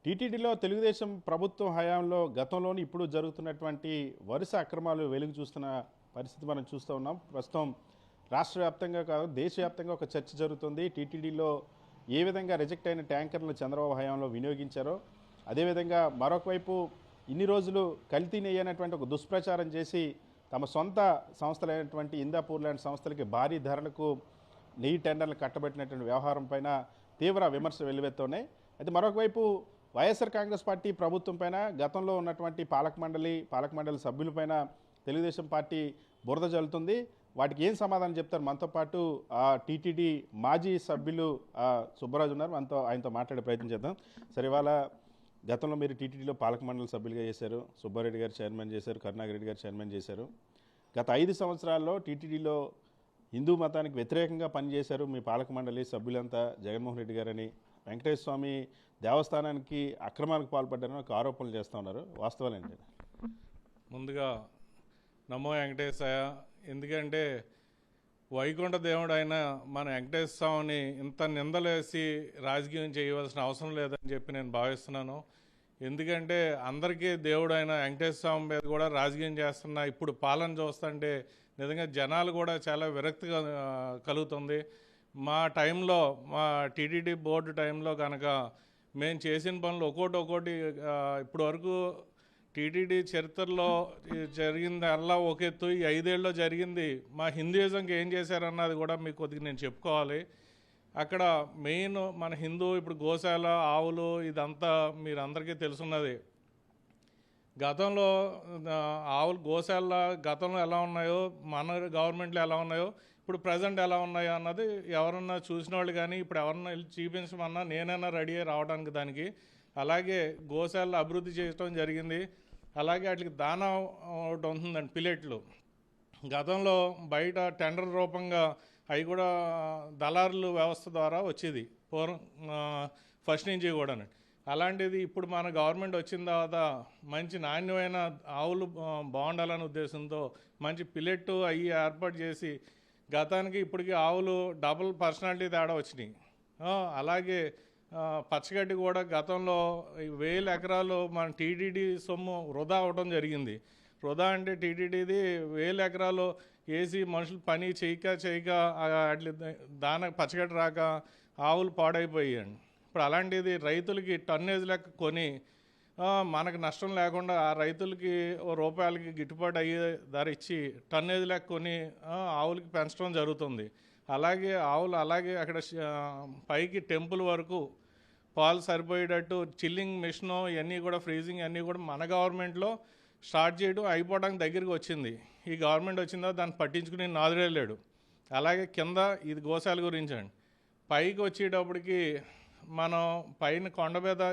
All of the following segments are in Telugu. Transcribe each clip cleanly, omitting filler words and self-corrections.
టీటీడీలో తెలుగుదేశం ప్రభుత్వం హయాంలో గతంలోని ఇప్పుడు జరుగుతున్నటువంటి వరుస అక్రమాలు వెలుగు చూస్తున్న పరిస్థితి మనం చూస్తూ ఉన్నాం. ప్రస్తుతం రాష్ట్ర వ్యాప్తంగా కాదు దేశవ్యాప్తంగా ఒక చర్చ జరుగుతుంది. టీటీడీలో ఏ విధంగా రిజెక్ట్ అయిన ట్యాంకర్లను చంద్రబాబు హయాంలో వినియోగించారో, అదేవిధంగా మరొక వైపు ఇన్ని రోజులు కల్తీ నెయ్యి అనేటువంటి ఒక దుష్ప్రచారం చేసి తమ సొంత సంస్థలైనటువంటి ఇందాపూర్ లాంటి సంస్థలకి భారీ ధరలకు నెయ్యి టెండర్లు కట్టబెట్టినటువంటి వ్యవహారం పైన తీవ్ర విమర్శలు వెల్లువెత్తున్నాయి. అయితే మరొక వైపు వైఎస్ఆర్ కాంగ్రెస్ పార్టీ ప్రభుత్వం పైన గతంలో ఉన్నటువంటి పాలక మండలి సభ్యులపైన తెలుగుదేశం పార్టీ బురద జల్లుతుంది. వాటికి ఏం సమాధానం చెప్తారు? మనతో పాటు టీటీడీ మాజీ సభ్యులు సుబ్బరాజు ఉన్నారు. ఆయనతో మాట్లాడే ప్రయత్నం చేద్దాం. సరే, ఇవాళ గతంలో మీరు టీటీడీలో పాలక మండలి సభ్యులుగా చేశారు, సుబ్బారెడ్డి గారు చైర్మన్ చేశారు, కరుణాకర్ గారు చైర్మన్ చేశారు. గత 5 సంవత్సరాల్లో టీటీడీలో హిందూ మతానికి వ్యతిరేకంగా పనిచేశారు మీ పాలక మండలి సభ్యులంతా. జగన్మోహన్ రెడ్డి గారని వెంకటేశ్వర స్వామి దేవస్థానానికి అక్రమాలకు పాల్పడ్డారని ఒక ఆరోపణలు చేస్తూ ఉన్నారు. వాస్తవాలేంటి? ముందుగా నమో వెంకటేశయ్య. ఎందుకంటే వైకుంఠ దేవుడు అయిన మన వెంకటేశ్వర స్వామిని ఇంత నిందలేసి రాజకీయం చేయవలసిన అవసరం లేదని చెప్పి నేను భావిస్తున్నాను. ఎందుకంటే అందరికీ దేవుడు అయిన వెంకటేశ్వర స్వామి మీద కూడా రాజకీయం చేస్తున్న ఇప్పుడు పాలన చూస్తుంటే నిజంగా జనాలు కూడా చాలా విరక్తి కలుగుతుంది. మా టైంలో, మా టీటీడీ బోర్డు టైంలో కనుక మేము చేసిన పనులు ఒక్కోటి ఇప్పటి వరకు టీటీడీ చరిత్రలో జరిగింది అలా ఒక ఎత్తు, ఈ 5 ఏళ్ళలో జరిగింది మా హిందూయిజంకి ఏం చేశారన్నది కూడా మీకు కొద్దిగా నేను చెప్పుకోవాలి. అక్కడ మెయిన్ మన హిందూ ఇప్పుడు గోశాల, ఆవులు ఇదంతా మీరు అందరికీ తెలుసున్నది. గతంలో ఆవులు గోశాల గతంలో ఎలా ఉన్నాయో, మన గవర్నమెంట్లో ఎలా ఉన్నాయో, ఇప్పుడు ప్రజెంట్ ఎలా ఉన్నాయో అన్నది ఎవరన్నా చూసిన వాళ్ళు కానీ ఇప్పుడు ఎవరన్నా వెళ్ళి చూపించమన్నా నేనైనా రెడీ అయ్యి రావడానికి దానికి. అలాగే గోశాలను అభివృద్ధి చేయడం జరిగింది. అలాగే వాటికి దానా ఒకటి ఉంటుందండి, పిల్లెట్లు. గతంలో బయట టెండర్ రూపంగా అవి కూడా దళారుల వ్యవస్థ ద్వారా వచ్చేది పూర్వం, ఫస్ట్ నుంచి కూడా. అలాంటిది ఇప్పుడు మన గవర్నమెంట్ వచ్చిన తర్వాత మంచి నాణ్యమైన ఆవులు బాగుండాలనే ఉద్దేశంతో మంచి పిల్లెట్టు అవి ఏర్పాటు చేసి గతానికి ఇప్పటికీ ఆవులు డబుల్ పర్సనాలిటీ తేడా వచ్చినాయి. అలాగే పచ్చగడ్డి కూడా గతంలో 1000 ఎకరాలు మన టీటీడీ సొమ్ము వృధా అవ్వడం జరిగింది. వృధా అంటే టీటీడీది 1000 ఎకరాలు వేసి మనుషులు పని చేయక అట్లా దాన పచ్చగడ్డి రాక ఆవులు పాడైపోయాయండి. ఇప్పుడు అలాంటిది రైతులకి టన్నేజ్ లెక్క కొని మనకు నష్టం లేకుండా ఆ రైతులకి రూపాయలకి గిట్టుబాటు అయ్యే ధర ఇచ్చి టన్నేజ్ లెక్క కొని ఆవులకి పెంచడం జరుగుతుంది. అలాగే ఆవులు అలాగే అక్కడ పైకి టెంపుల్ వరకు పాలు సరిపోయేటట్టు చిల్లింగ్ మిషను ఇవన్నీ కూడా, ఫ్రీజింగ్ అన్నీ కూడా మన గవర్నమెంట్లో స్టార్ట్ చేయడం అయిపోవడానికి దగ్గరికి వచ్చింది. ఈ గవర్నమెంట్ వచ్చిందో దాన్ని పట్టించుకుని నాదురేలేడు. అలాగే కింద ఇది గోశాల గురించి అండి. పైకి వచ్చేటప్పటికి మనం పైన కొండ మీద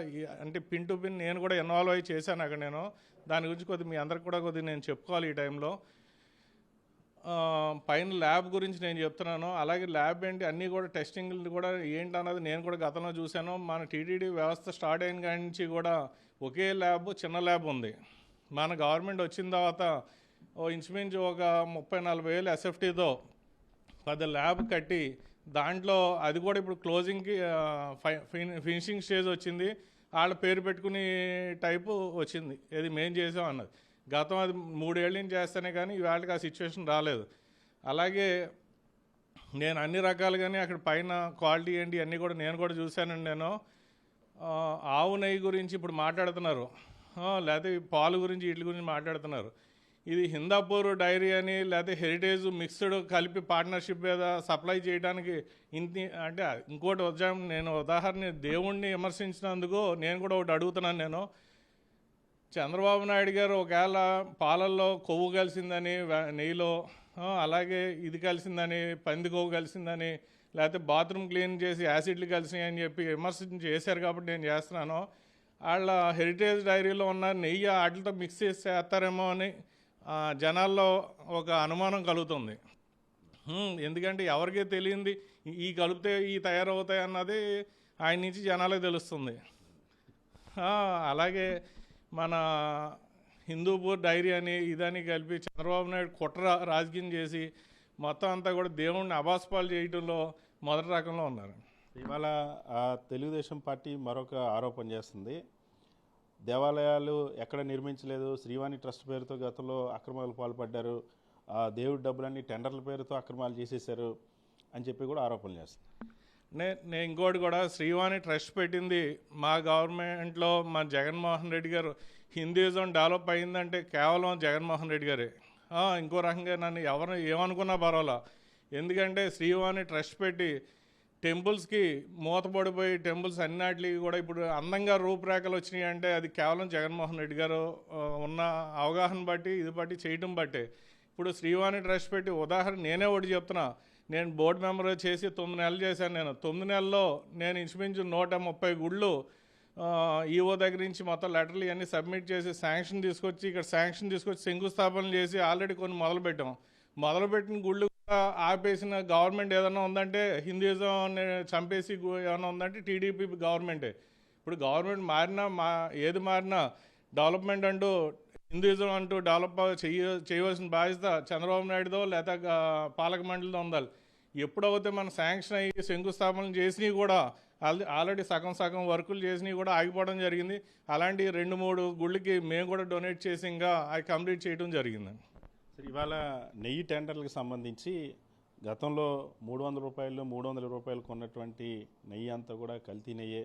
అంటే పిన్ టు పిన్ నేను కూడా ఇన్వాల్వ్ అయ్యి చేశాను అక్కడ. నేను దాని గురించి కొద్దిగా మీ అందరికి కూడా కొద్దిగా నేను చెప్పుకోవాలి ఈ టైంలో. పైన ల్యాబ్ గురించి నేను చెప్తున్నాను. అలాగే ల్యాబ్ ఏంటి అన్నీ కూడా టెస్టింగ్లు కూడా ఏంటి అన్నది నేను కూడా గతంలో చూశాను. మన టీటీడీ వ్యవస్థ స్టార్ట్ అయిన కాడి నుంచి కూడా ఒకే ల్యాబ్, చిన్న ల్యాబ్ ఉంది. మన గవర్నమెంట్ వచ్చిన తర్వాత ఇంచుమించు ఒక 30-40 వేలు ఎస్ఎఫ్టీతో పెద్ద ల్యాబ్ కట్టి దాంట్లో అది కూడా ఇప్పుడు క్లోజింగ్కి ఫినిషింగ్ స్టేజ్ వచ్చింది. వాళ్ళ పేరు పెట్టుకుని టైపు వచ్చింది, ఏది మేం చేసాం అన్నది. గతం అది 3 ఏళ్ళ నుంచి చేస్తేనే కానీ ఇవాళకి ఆ సిచ్యువేషన్ రాలేదు. అలాగే నేను అన్ని రకాలుగానే అక్కడ పైన క్వాలిటీ ఏంటి అన్నీ కూడా నేను కూడా చూశానండి. నేను ఆవు నెయ్యి గురించి ఇప్పుడు మాట్లాడుతున్నారు, లేకపోతే పాలు గురించి వీటి గురించి మాట్లాడుతున్నారు. ఇది హిందాపూర్ డైరీ అని లేకపోతే హెరిటేజ్ మిక్స్డ్ కలిపి పార్ట్నర్షిప్ మీద సప్లై చేయడానికి అంటే ఇంకోటి నేను ఉదాహరణ దేవుణ్ణి విమర్శించినందుకు నేను కూడా ఒకటి అడుగుతున్నాను. నేను చంద్రబాబు నాయుడు గారు ఒకవేళ పాలల్లో కొవ్వు కలిసిందని, నెయ్యిలో అలాగే ఇది కలిసిందని, పంది కొవ్వు కలిసిందని, లేకపోతే బాత్రూమ్ క్లీన్ చేసి యాసిడ్లు కలిసినాయని చెప్పి విమర్శించి చేశారు కాబట్టి నేను చేస్తున్నాను. వాళ్ళ హెరిటేజ్ డైరీలో ఉన్న నెయ్యి వాటితో మిక్స్ చేసి చేస్తారేమో అని జనాల్లో ఒక అనుమానం కలుగుతుంది. ఎందుకంటే ఎవరికీ తెలియంది ఈ కలిపితే ఈ తయారవుతాయి అన్నది ఆయన నుంచి జనాలకు తెలుస్తుంది. అలాగే మన హిందూపూర్ డైరీ అని ఇదని కలిపి చంద్రబాబు నాయుడు కుట్ర రాజకీయం చేసి మొత్తం అంతా కూడా దేవుణ్ణి అబాస్పాలు చేయడంలో మొదటి రకంలో ఉన్నారు. ఇవాళ తెలుగుదేశం పార్టీ మరొక ఆరోపణ చేస్తుంది. దేవాలయాలు ఎక్కడ నిర్మించలేదు, శ్రీవాణి ట్రస్ట్ పేరుతో గతంలో అక్రమాలు పాల్పడ్డారు, దేవుడి డబ్బులన్నీ టెండర్ల పేరుతో అక్రమాలు చేసేశారు అని చెప్పి కూడా ఆరోపణలు చేస్తారు. నేను ఇంకోటి కూడా, శ్రీవాణి ట్రస్ట్ పెట్టింది మా గవర్నమెంట్లో మా జగన్మోహన్ రెడ్డి గారు. హిందూయిజం డెవలప్ అయిందంటే కేవలం జగన్మోహన్ రెడ్డి గారే. ఇంకో రకంగా నన్ను ఎవరు ఏమనుకున్నా పర్వాలా, ఎందుకంటే శ్రీవాణి ట్రస్ట్ పెట్టి టెంపుల్స్కి మూతపడిపోయి టెంపుల్స్ అన్నిటికి కూడా ఇప్పుడు అందంగా రూపురేఖలు వచ్చినాయి అంటే అది కేవలం జగన్మోహన్ రెడ్డి గారు ఉన్న అవగాహన బట్టి ఇది బట్టి చేయటం బట్టే. ఇప్పుడు శ్రీవాణి ట్రస్ట్ పెట్టి ఉదాహరణ నేనే ఒకటి చెప్తున్నా, నేను బోర్డు మెంబర్ చేసి 9 నెలలు చేశాను. నేను 9 నెలల్లో నేను ఇంచుమించు 130 గుళ్ళు ఈఓ దగ్గర నుంచి మొత్తం లెటర్లు ఇవన్నీ సబ్మిట్ చేసి శాంక్షన్ తీసుకొచ్చి శంకుస్థాపన చేసి ఆల్రెడీ కొన్ని మొదలుపెట్టిన గుళ్ళు ఆపేసిన గవర్నమెంట్ ఏదైనా ఉందంటే, హిందూయిజం చంపేసి ఏమైనా ఉందంటే టీడీపీ గవర్నమెంటే. ఇప్పుడు గవర్నమెంట్ ఏది మారినా డెవలప్మెంట్ అంటూ హిందూయిజం అంటూ డెవలప్ చేయవలసిన బాధ్యత చంద్రబాబు నాయుడుదో లేదా పాలక మండలితో ఉండాలి. ఎప్పుడైతే మనం శాంక్షన్ అయ్యి శంకుస్థాపనలు చేసినవి కూడా ఆల్రెడీ సగం వర్కులు చేసినవి కూడా ఆగిపోవడం జరిగింది. అలాంటి 2-3 గుళ్ళకి మేము కూడా డొనేట్ చేసి ఇంకా అవి కంప్లీట్ చేయడం జరిగింది. ఇవాళ నెయ్యి టెండర్లకు సంబంధించి గతంలో 300 రూపాయలు 300 రూపాయలు కొన్నటువంటి నెయ్యి అంతా కూడా కల్తీ నెయ్యే.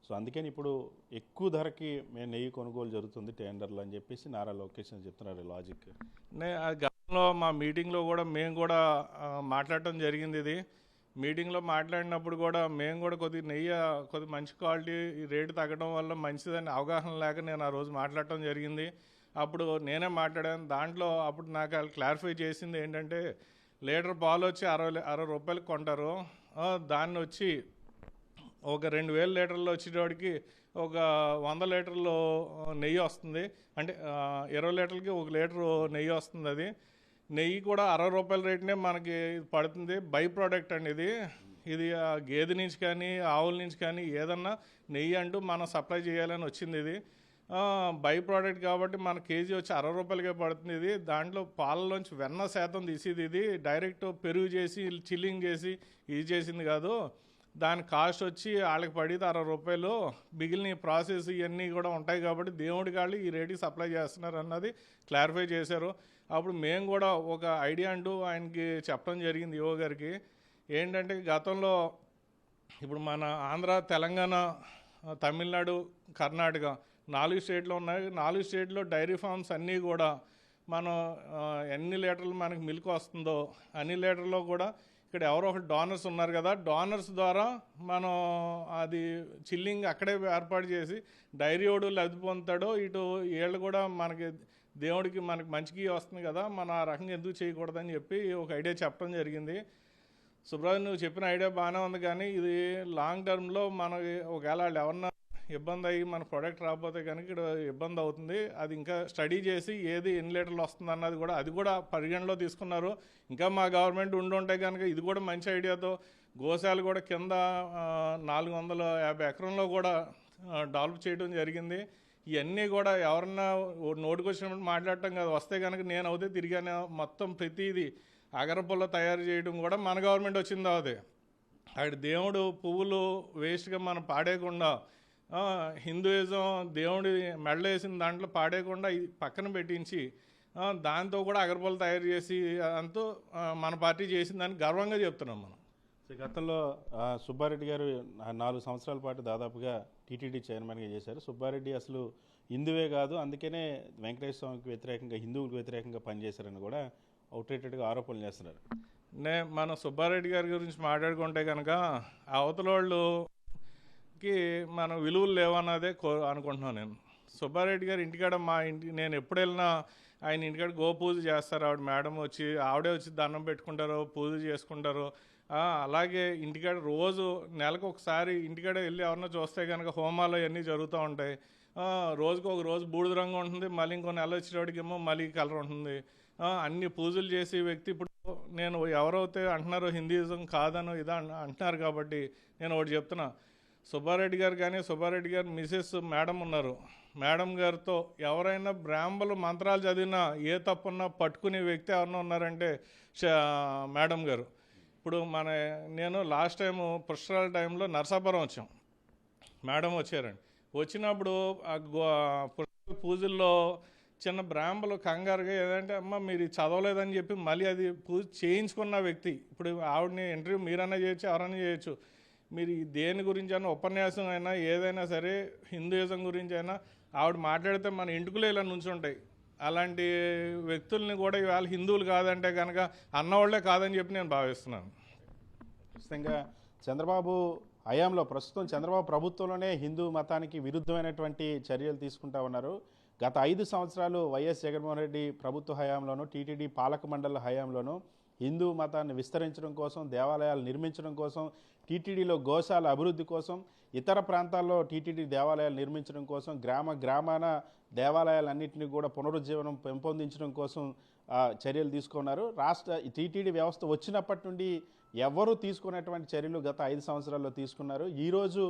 సో అందుకని ఇప్పుడు ఎక్కువ ధరకి మేము నెయ్యి కొనుగోలు జరుగుతుంది టెండర్లు అని చెప్పేసి నారా లోకేష్ అని చెప్తున్నారు లాజిక్. గతంలో మా మీటింగ్లో కూడా మేము కూడా మాట్లాడటం జరిగింది. ఇది మీటింగ్లో మాట్లాడినప్పుడు కూడా మేము కూడా కొద్ది మంచి క్వాలిటీ రేటు తగ్గడం వల్ల మంచిదని అవగాహన లేక నేను ఆ రోజు మాట్లాడటం జరిగింది. అప్పుడు నేనే మాట్లాడాను. దాంట్లో అప్పుడు నాకు వాళ్ళు క్లారిఫై చేసింది ఏంటంటే, లీటర్ పాలు వచ్చి 60 రూపాయలకు కొంటారు, దాన్ని వచ్చి ఒక 2000 లీటర్లు వచ్చేటోడికి ఒక 100 లీటర్లు నెయ్యి వస్తుంది. అంటే 20 లీటర్లకి 1 లీటరు నెయ్యి వస్తుంది. అది నెయ్యి కూడా 60 రూపాయల రేటునే మనకి పడుతుంది. బై ప్రోడక్ట్ అండి ఇది గేదె నుంచి కానీ ఆవుల నుంచి కానీ ఏదన్నా నెయ్యి అంటూ మనం సప్లై చేయాలని వచ్చింది. ఇది బై ప్రోడక్ట్ కాబట్టి మన కేజీ వచ్చి 60 రూపాయలకే పడుతుంది. ఇది దాంట్లో పాలలోంచి వెన్న శాతం తీసేది. ఇది డైరెక్ట్ పెరుగు చేసి చిల్లింగ్ చేసి ఇది చేసింది కాదు. దాని కాస్ట్ వచ్చి వాళ్ళకి పడితే 60 రూపాయలు. మిగిలిన ప్రాసెస్ ఇవన్నీ కూడా ఉంటాయి కాబట్టి దేవుడి కాళ్ళు ఈ రేటుకి సప్లై చేస్తున్నారు అన్నది క్లారిఫై చేశారు. అప్పుడు మేము కూడా ఒక ఐడియా అంటూ ఆయనకి చెప్పడం జరిగింది ఈఓ గారికి. ఏంటంటే గతంలో ఇప్పుడు మన ఆంధ్ర, తెలంగాణ, తమిళనాడు, కర్ణాటక 4 స్టేట్లు ఉన్నాయి. 4 స్టేట్లో డైరీ ఫార్మ్స్ అన్నీ కూడా మనం ఎన్ని లీటర్లు మనకి మిల్క్ వస్తుందో అన్ని లీటర్లో కూడా ఇక్కడ ఎవరో ఒకటి డోనర్స్ ఉన్నారు కదా, డోనర్స్ ద్వారా మనం అది చిల్లింగ్ అక్కడే ఏర్పాటు చేసి డైరీ ఓడు లబ్ధి పొందుతాడో, ఇటు వీళ్ళు కూడా మనకి దేవుడికి మనకి మంచికి వస్తుంది కదా, మనం ఆ రకంగా ఎందుకు చేయకూడదని చెప్పి ఒక ఐడియా చెప్పడం జరిగింది. సుబ్రాజ్, నువ్వు చెప్పిన ఐడియా బాగానే ఉంది, కానీ ఇది లాంగ్ టర్మ్లో మనకి ఒకవేళ వాళ్ళు ఎవరన్నా ఇబ్బంది అయ్యి మన ప్రోడక్ట్ రాకపోతే కనుక ఇక్కడ ఇబ్బంది అవుతుంది. అది ఇంకా స్టడీ చేసి ఏది ఎన్ని లీటర్లు వస్తుంది అన్నది కూడా అది కూడా పరిగణలో తీసుకున్నారు. ఇంకా మా గవర్నమెంట్ ఉండుంటే కనుక ఇది కూడా మంచి ఐడియాతో గోశాలు కూడా కింద 450 ఎకరంలో కూడా డెవలప్ చేయడం జరిగింది. ఇవన్నీ కూడా ఎవరన్నా నోటికొచ్చినప్పుడు మాట్లాడటం కాదు, వస్తే కనుక నేను అవుతే తిరిగానే మొత్తం ప్రతిదీ అగరపుల్ల తయారు చేయడం కూడా మన గవర్నమెంట్ వచ్చింది. అవుతే అక్కడ దేవుడు పువ్వులు వేస్ట్గా మనం పాడేయకుండా, హిందూయిజం దేవుడి మెడలో వేసిన దాంట్లో పాడేయకుండా ఇది పక్కన పెట్టించి దాంతో కూడా అగరబత్తులు తయారు చేసి అంతా మన పార్టీ చేసిందని గర్వంగా చెప్తున్నాం మనం. గతంలో సుబ్బారెడ్డి గారు 4 సంవత్సరాల పాటు దాదాపుగా టీటీడీ చైర్మన్గా చేశారు. సుబ్బారెడ్డి అసలు హిందువే కాదు, అందుకనే వెంకటేశ్వర స్వామికి వ్యతిరేకంగా, హిందువులకు వ్యతిరేకంగా పనిచేశారని కూడా అవుట్రేటెడ్గా ఆరోపణలు చేస్తున్నారు. మన సుబ్బారెడ్డి గారి గురించి మాట్లాడుకుంటే కనుక అవతలోళ్ళకి మన విలువలు లేవన్నదే అనుకుంటున్నాను నేను. సుబ్బారెడ్డి గారు ఇంటికాడ నేను ఎప్పుడు వెళ్ళినా ఆయన ఇంటికాడ గోపూజ చేస్తారు. ఆవిడే వచ్చి దండం పెట్టుకుంటారు, పూజ చేసుకుంటారు. అలాగే ఇంటికాడ రోజు నెలకు ఒకసారి ఇంటికాడ వెళ్ళి ఎవరన్నా చూస్తే కనుక హోమాలు అవన్నీ జరుగుతూ ఉంటాయి. రోజుకు ఒక రోజు బూడిద రంగు ఉంటుంది, మళ్ళీ ఇంకో నెల వచ్చేటోడికేమో మళ్ళీ కలర్ ఉంటుంది. అన్ని పూజలు చేసే వ్యక్తి ఇప్పుడు నేను ఎవరైతే అంటున్నారో హిందూయిజం కాదనో ఇదా అంటున్నారు కాబట్టి నేను ఒకటి చెప్తున్నా, సుబ్బారెడ్డి గారు కానీ సుబ్బారెడ్డి గారు మిసెస్ మేడం ఉన్నారు, మేడం గారితో ఎవరైనా బ్రాహ్మణులు మంత్రాలు చదివినా ఏ తప్పున్నా పట్టుకునే వ్యక్తి ఎవరన్నా ఉన్నారంటే మేడం గారు. ఇప్పుడు నేను లాస్ట్ టైము పుష్కరాల టైంలో నరసాపురం వచ్చాం, మేడం వచ్చారండి. వచ్చినప్పుడు పూజల్లో చిన్న బ్రాహ్మలు కంగారుగా ఏదంటే అమ్మ మీరు ఇది చదవలేదని చెప్పి మళ్ళీ అది పూజ చేయించుకున్న వ్యక్తి. ఇప్పుడు ఆవిడని ఇంటర్వ్యూ మీరన్నా చేయొచ్చు, ఎవరైనా చేయొచ్చు. మీరు దేని గురించి అయినా ఉపన్యాసం అయినా ఏదైనా సరే హిందూయిజం గురించి అయినా ఆవిడ మాట్లాడితే మన ఇంటికులు ఇలా నుంచుంటాయి. అలాంటి వ్యక్తుల్ని కూడా ఇవాళ హిందువులు కాదంటే కనుక అన్నవాళ్లే కాదని చెప్పి నేను భావిస్తున్నాను. ఖచ్చితంగా చంద్రబాబు హయాంలో ప్రస్తుతం చంద్రబాబు ప్రభుత్వంలోనే హిందూ మతానికి విరుద్ధమైనటువంటి చర్యలు తీసుకుంటా ఉన్నారు. గత 5 సంవత్సరాలు వైఎస్ జగన్మోహన్ రెడ్డి ప్రభుత్వ హయాంలోనూ టీటీడీ పాలక మండలి హయాంలోనూ హిందూ మతాన్ని విస్తరించడం కోసం, దేవాలయాలు నిర్మించడం కోసం, టీటీడీలో గోశాల అభివృద్ధి కోసం, ఇతర ప్రాంతాల్లో టీటీడీ దేవాలయాలు నిర్మించడం కోసం, గ్రామాన దేవాలయాలన్నింటినీ కూడా పునరుజ్జీవనం పెంపొందించడం కోసం చర్యలు తీసుకున్నారు. టీటీడీ వ్యవస్థ వచ్చినప్పటి నుండి ఎవరు తీసుకున్నటువంటి చర్యలు గత 5 సంవత్సరాల్లో తీసుకున్నారు. ఈరోజు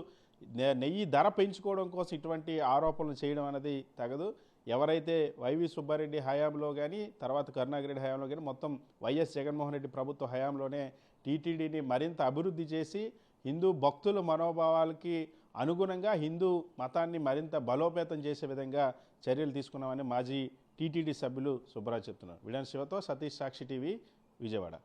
నెయ్యి ధర పెంచుకోవడం కోసం ఇటువంటి ఆరోపణలు చేయడం అనేది తగదు. ఎవరైతే వైవి సుబ్బారెడ్డి హయాంలో కానీ తర్వాత కరుణాకర్ రెడ్డి హయాంలో కానీ మొత్తం వైఎస్ జగన్మోహన్ రెడ్డి ప్రభుత్వ హయాంలోనే టీటీడీని మరింత అభివృద్ధి చేసి హిందూ భక్తుల మనోభావాలకి అనుగుణంగా హిందూ మతాన్ని మరింత బలోపేతం చేసే విధంగా చర్యలు తీసుకున్నామని మాజీ టీటీడీ సభ్యులు సుబ్బరాజు చెప్తున్నారు. వీడియో శివతో సతీష్, సాక్షి టీవీ, విజయవాడ.